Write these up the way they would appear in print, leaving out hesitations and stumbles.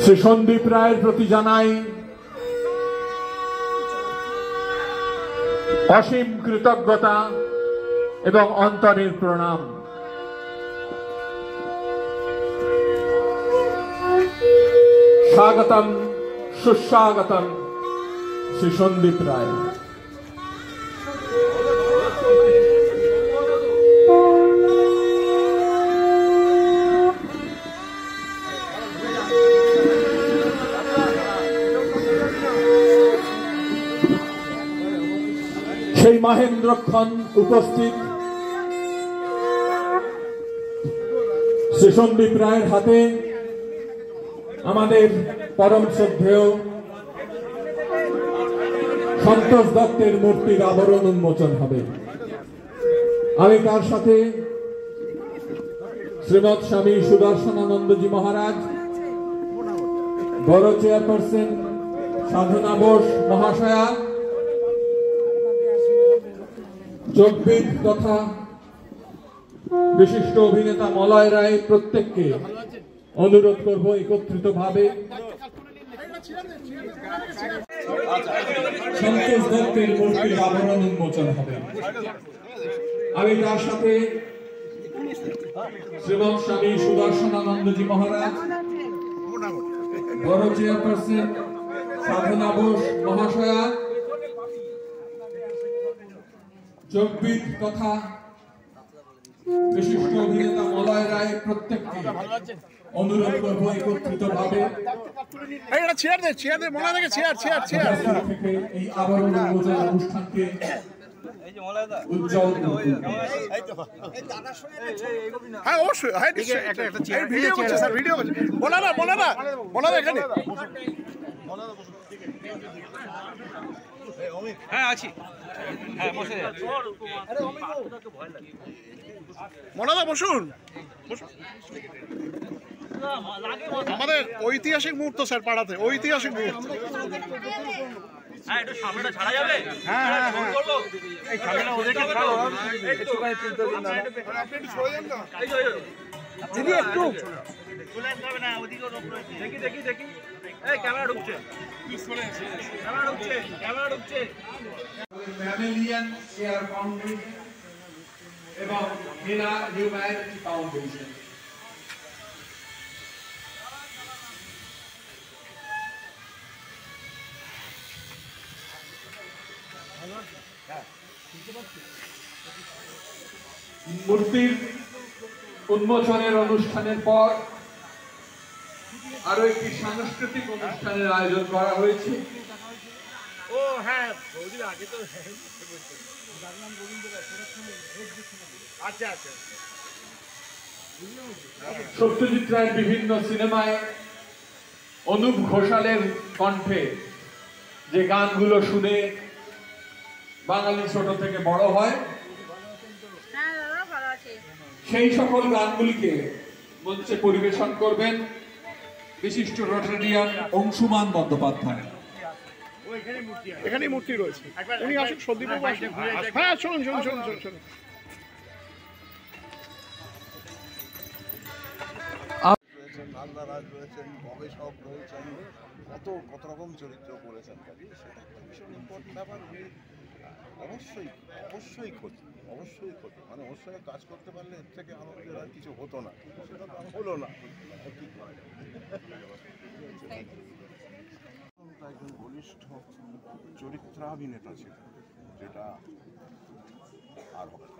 শ্রী সন্দীপ রায়ের প্রতি জানাই অসীম কৃতজ্ঞতা এবং অন্তরের প্রণাম। স্বাগতম সুস্বাগতম শ্রী সন্দীপ রায়। সেই মহেন্দ্রক্ষণ উপস্থিত শ্রী সন্দীপ রায়ের হাতে আমাদের পরম শ্রদ্ধেয় সন্তোষ দত্তের মূর্তির আবরণ উন্মোচন হবে। আমি তার সাথে শ্রীমৎ স্বামী সুদর্শনানন্দজি মহারাজ, বড় চেয়ারপারসন সাধনা বোস মহাশয়া, যোগবিদ তথা বিশিষ্ট অভিনেতা মলয় রায় প্রত্যেককে অনুরোধ করব একত্রিত ভাবে সন্তোষ দত্তের মূর্তির আবরণ উন্মোচন হবে। আমি তার সাথে শ্রীমৎ স্বামী সুদর্শনানন্দজি মহারাজ, বড় চেয়ারপারসন সাধনা বোস মহাশয়া, যোগবিদ তথা বিশিষ্ট অভিনেতা মলয় রায় প্রত্যেককে অনুরোধ করব একত্রিত ভাবে এই আবরণ উন্মোচন অনুষ্ঠানকে উজ্জ্বল করুন। হ্যাঁ অবশ্যই, হ্যাঁ আছি, হ্যাঁ বসে মনাদা বসুন। আমাদের ঐতিহাসিক মুহূর্ত স্যার, পাড়াতে ঐতিহাসিক মুহূর্ত। ম্যামেলিয়ান কেয়ার ফাউন্ডেশন এবং হিনা হিউম্যানিটি ফাউন্ডেশন। মূর্তির উন্মোচনের অনুষ্ঠানের পর আরো একটি সাংস্কৃতিক অনুষ্ঠানের আয়োজন করা হয়েছে। ও হ্যাঁ, আচ্ছা আচ্ছা। সত্যজিৎ রায়ের বিভিন্ন সিনেমায় অনুপ ঘোষালের কণ্ঠে যে গানগুলো শুনে বাঙালি ছোট থেকে বড় হয়, সেই সকল গানগুলিকে মঞ্চে পরিবেশন করবেন বিশিষ্ট রোটারিয়ান অংশুমান বন্দ্যোপাধ্যায়। এখানেই মূর্তি রয়েছে, উনি আসুন। সন্দীপ হ্যাঁ শুনুন শুনুন শুনুন শুনুন শুনুন। নান্দারাজ রয়েছেন, গবেষক রয়েছেন, কত রকম চরিত্র করেছেন। সেটা ভীষণ ইম্পর্টেন্ট ব্যাপার। অবশ্যই ক্ষতি, মানে ওর সঙ্গে কাজ করতে পারলে এর থেকে আনন্দের আর কিছু হতো না। সেটা তো হলো না। একজন বলিষ্ঠ চরিত্রাভিনেতা ছিলেন, যেটা আর হবে না।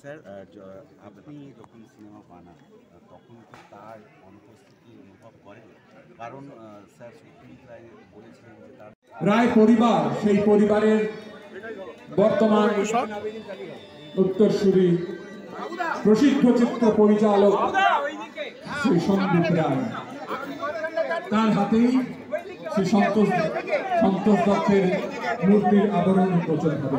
স্যার, আপনি যখন সিনেমা বানান তখন কি তার অনুপস্থিতি অনুভব করেন? কারণ স্যার সত্যজিৎ রায় বলেছিলেন যে তার রায় পরিবার, সেই পরিবারের বর্তমান উত্তরসূরি প্রসিদ্ধ চিত্র পরিচালক শ্রী সন্দীপ রায়, তার হাতেই শ্রী সন্তোষ দত্তের মূর্তির আবরণ উন্মোচন হবে।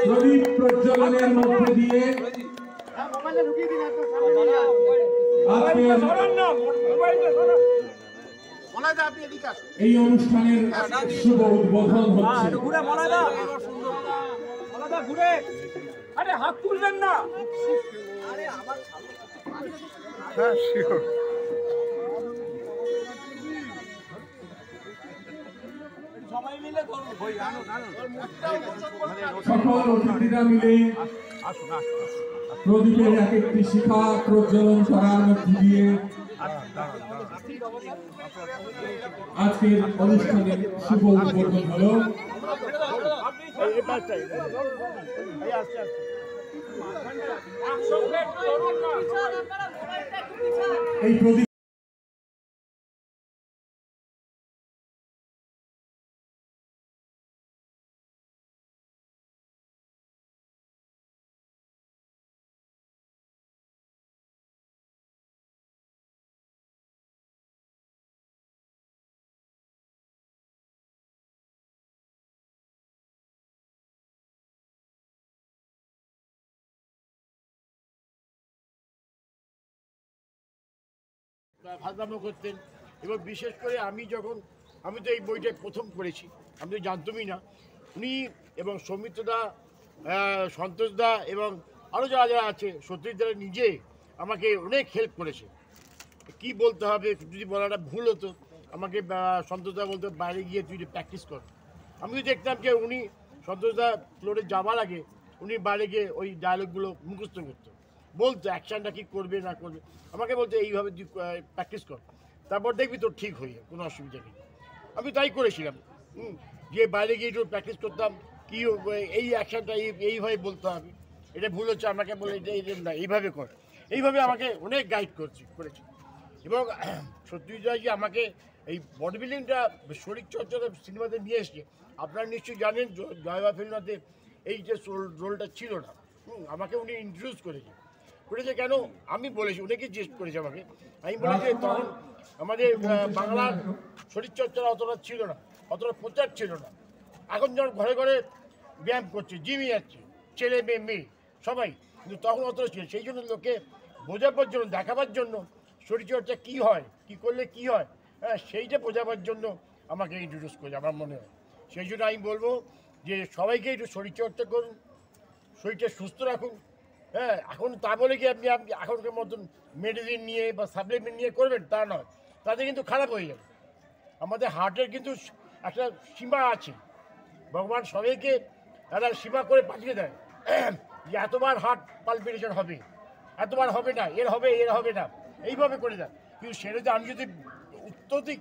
প্রদীপ প্রজ্বলনের মধ্যে দিয়ে আজকের এই অনুষ্ঠানের শুভ উদ্বোধন হচ্ছে। হাত তুলবেন না। হ্যাঁ শিওর। সকল অতিথিরা মিলে প্রদীপের এক একটি শিখা প্রজ্বলন করার মধ্য দিয়ে আজকের অনুষ্ঠানের শুভ উদ্বোধন হলো। এই প্রদীপ ফাজলামো করতেন এবং বিশেষ করে আমি তো এই বইটা প্রথম পড়েছি, আমি তো জানতামই না। উনি এবং সৌমিত্রদা, সন্তোষদা এবং আরও যারা যারা আছে, সত্যজিৎ নিজে আমাকে অনেক হেল্প করেছে। কি বলতে হবে, যদি বলাটা ভুল হতো আমাকে সন্তোষদা বলতো বাইরে গিয়ে তুই প্র্যাকটিস কর। আমিও দেখতাম যে উনি সন্তোষদা ফ্লোরে যাওয়ার আগে উনি বাইরে গিয়ে ওই ডায়লগগুলো মুখস্থ করতো, বলতো অ্যাকশানটা কী করবে না করবে, আমাকে বলতো এইভাবে তুই প্র্যাকটিস কর, তারপর দেখবি তোর ঠিক হয়ে কোনো অসুবিধা নেই। আমি তাই করেছিলাম, গিয়ে বাইরে গিয়ে একটু প্র্যাকটিস করতাম, কী এই অ্যাকশানটা এইভাবে বলতে হবে, এটা ভুল হচ্ছে আমাকে বলে এটা এই না এইভাবে কর। এইভাবে আমাকে অনেক গাইড করেছি। এবং সত্যজিৎ আমাকে এই বডি বিল্ডিংটা শরীরচর্চাটা সিনেমাতে নিয়ে এসছে। আপনারা নিশ্চয়ই জানেন জয়বা ফিল্মতে এই যে রোলটা ছিল না, আমাকে উনি ইন্ট্রোডিউস করেছে কেন আমি বলেছি, অনেকে জিজ্ঞেস করেছে আমাকে, আমি বলেছি তখন আমাদের বাংলার শরীরচর্চাটা অতটা ছিল না, অতটা প্রচার ছিল না। এখন যখন ঘরে ঘরে ব্যায়াম করছে, জিমে যাচ্ছে, ছেলে মেয়ে সবাই, কিন্তু তখন অতটা ছিল। সেই জন্য লোকে বোঝাবার জন্য, দেখাবার জন্য শরীরচর্চা কী হয়, কী করলে কী হয়, হ্যাঁ সেইটা বোঝাবার জন্য আমাকে ইন্ট্রোডিউস করেছে আমার মনে হয়। সেই জন্য আমি বলবো যে সবাইকে একটু শরীরচর্চা করুন, শরীরটা সুস্থ রাখুন। হ্যাঁ, এখন তা বলে কি আপনি এখনকার মতন মেডিসিন নিয়ে বা সাপ্লিমেন্ট নিয়ে করবেন তা নয়, তাতে কিন্তু খারাপ হয়ে যাবে। আমাদের হার্টের কিন্তু একটা সীমা আছে, ভগবান সবাইকে একটা সীমা করে পাঠিয়ে দেয় যে এতবার হার্ট পালপিটেশন হবে, এতবার হবে না, এর হবে না, এইভাবে করে দেয়। কিন্তু সেটাতে আমি যদি অত্যধিক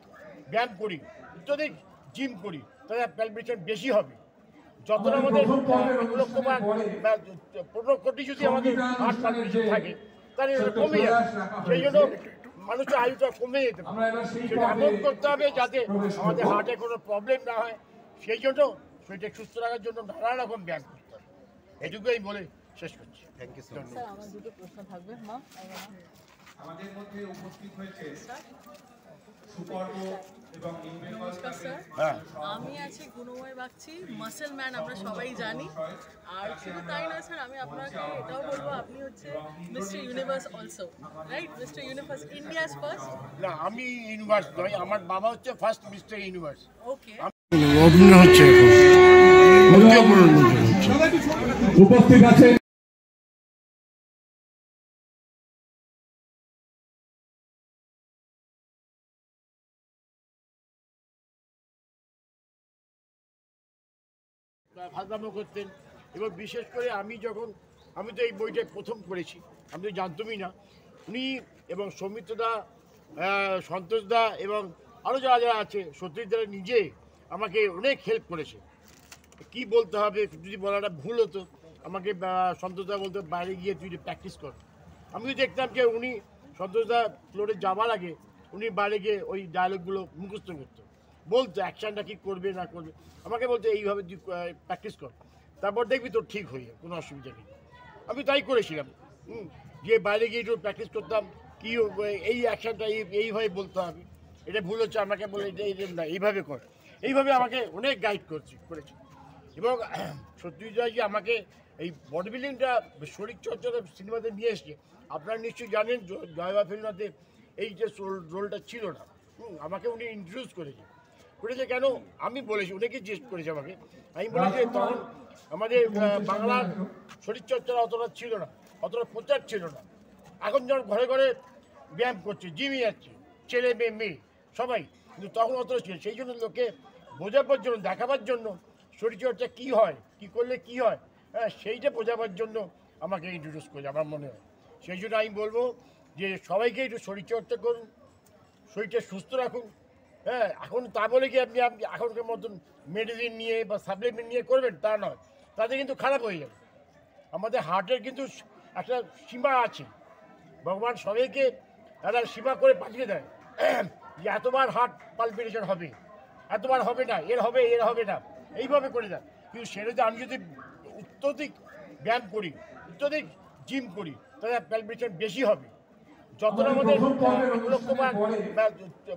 ব্যায়াম করি, অত্যধিক জিম করি, তাহলে পালপিটেশন বেশি হবে। যতটা আমাদের 15 কোটি যদি আমাদের হার্ট পালপিটেশন থাকে তাহলে কমে যাবে। সেই জন্য মানুষের আয়ুটা কমে যেতে পারে। সেটা এমন করতে হবে যাতে আমাদের হার্টে কোনো প্রবলেম না হয়। সেই জন্য শরীরটা সুস্থ রাখার জন্য নানা রকম ব্যায়াম করতে হবে। এটুকুই বলে শেষ করছি। Thank you sir. আমার দুটো প্রশ্ন থাকবে। মা, আমাদের মধ্যে উপস্থিত হয়েছে সুপর্ব এবং নমস্কার স্যার, আমি আছি গুণময় বাগচি, মাসেল ম্যান আমরা সবাই জানি। আর শুধু তাই নয় স্যার, আমি আপনাকে এটাও বলবো, আপনি হচ্ছে mister universe also, right? Mister universe, India's first. না, আমি ইউনিভার্স নয়, আমার বাবা হচ্ছে ফার্স্ট মিস্টার ইউনিভার্স। ওকে, অভিনয় হচ্ছে উপস্থিত আছে ফাজলামো করতেন এবং বিশেষ করে আমি তো এই বইটা প্রথম পড়েছি, আমি তো জানতামই না। উনি এবং সৌমিত্রদা, সন্তোষদা এবং আরও যারা যারা আছে, সত্যজিৎ নিজে আমাকে অনেক হেল্প করেছে। কি বলতে হবে, যদি বলাটা ভুল হতো আমাকে সন্তোষদা বলতো বাইরে গিয়ে তুই প্র্যাকটিস কর। আমিও দেখতাম যে উনি সন্তোষদা ফ্লোরে যাওয়ার আগে উনি বাইরে গিয়ে ওই ডায়লগগুলো মুখস্থ করতো, বলতো অ্যাকশানটা কী করবে না করবে, আমাকে বলতো এইভাবে তুই প্র্যাকটিস কর, তারপর দেখবি তোর ঠিক হয়ে যাবে কোনো অসুবিধা নেই। আমি তাই করেছিলাম, গিয়ে বাইরে গিয়ে একটু প্র্যাকটিস করতাম, কী এই অ্যাকশানটা এইভাবে বলতে হবে, এটা ভুল হচ্ছে আমাকে বলে এটা না এইভাবে কর। এইভাবে আমাকে অনেক গাইড করেছে। এবং সত্যজিৎ আমাকে এই বডি বিল্ডিংটা শরীরচর্চাটা সিনেমাতে নিয়ে এসছে। আপনারা নিশ্চয়ই জানেন জয়বা ফিল্মতে এই যে রোলটা ছিল না, আমাকে উনি ইন্ট্রোডিউস করেছে কেন আমি বলেছি, উনিকে জিজ্ঞেস করেছে আমাকে, আমি বলেছি তখন আমাদের বাংলার শরীরচর্চা অতটা ছিল না, অতটা প্রচার ছিল না। এখন যখন ঘরে ঘরে ব্যায়াম করছে, জিমে যাচ্ছে, ছেলে মেয়ে মেয়ে সবাই, কিন্তু তখন অতটা ছিল। সেই জন্য লোকে বোঝাবার জন্য, দেখাবার জন্য শরীরচর্চা কী হয়, কী করলে কী হয়, হ্যাঁ সেইটা বোঝাবার জন্য আমাকে ইন্ট্রোডিউস করেছে আমার মনে হয়। সেই জন্য আমি বলবো যে সবাইকে একটু শরীরচর্চা করুন, শরীরটা সুস্থ রাখুন। হ্যাঁ, এখন তা বলে কি আপনি এখনকার মতন মেডিসিন নিয়ে বা সাপ্লিমেন্ট নিয়ে করবেন তা নয়, তাতে কিন্তু খারাপ হয়ে যাবে। আমাদের হার্টের কিন্তু একটা সীমা আছে, ভগবান সবাইকে একটা সীমা করে পাঠিয়ে দেয় যে এতবার হার্ট পালপিটেশন হবে, এতবার হবে না, এর হবে না, এইভাবে করে দেয়। কিন্তু সেটাতে আমি যদি অত্যধিক ব্যায়াম করি, অত্যধিক জিম করি, তাহলে পালপিটেশন বেশি হবে। যতটা আমাদের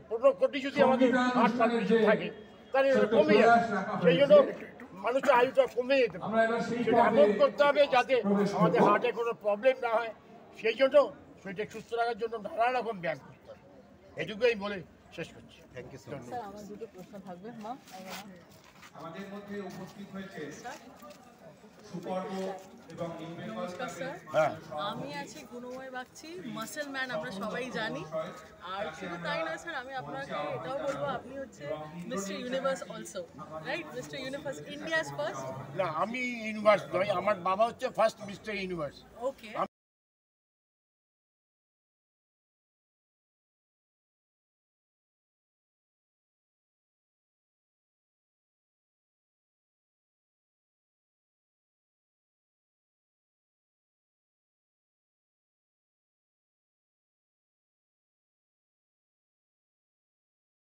15 কোটি যদি আমাদের হার্ট পালপিটেশন থাকে তাহলে কমে যাবে। সেই জন্য মানুষের আয়ুটা কমে যেতে পারে। সেটা এমন করতে হবে যাতে আমাদের হার্টে কোনো প্রবলেম না হয়। সেই জন্য শরীরটা সুস্থ রাখার জন্য নানা রকম ব্যায়াম করতে হবে। এটুকুই বলে শেষ করছি। Thank you so much. Sir আমার দুটো প্রশ্ন থাকবে। মা আমাদের মধ্যে উপস্থিত হয়েছে সুপর্ব এবং নমস্কার স্যার, আমি আছি গুণময় বাগচি, মাসেল ম্যান আমরা সবাই জানি। আর শুধু তাই নয় স্যার, আমি আপনাকে এটাও বলবো আপনি হচ্ছে mister universe also, right? Mister universe, India's first. না, আমি ইউনিভার্স নই, আমার বাবা হচ্ছে ফার্স্ট মিস্টার ইউনিভার্স। ওকে,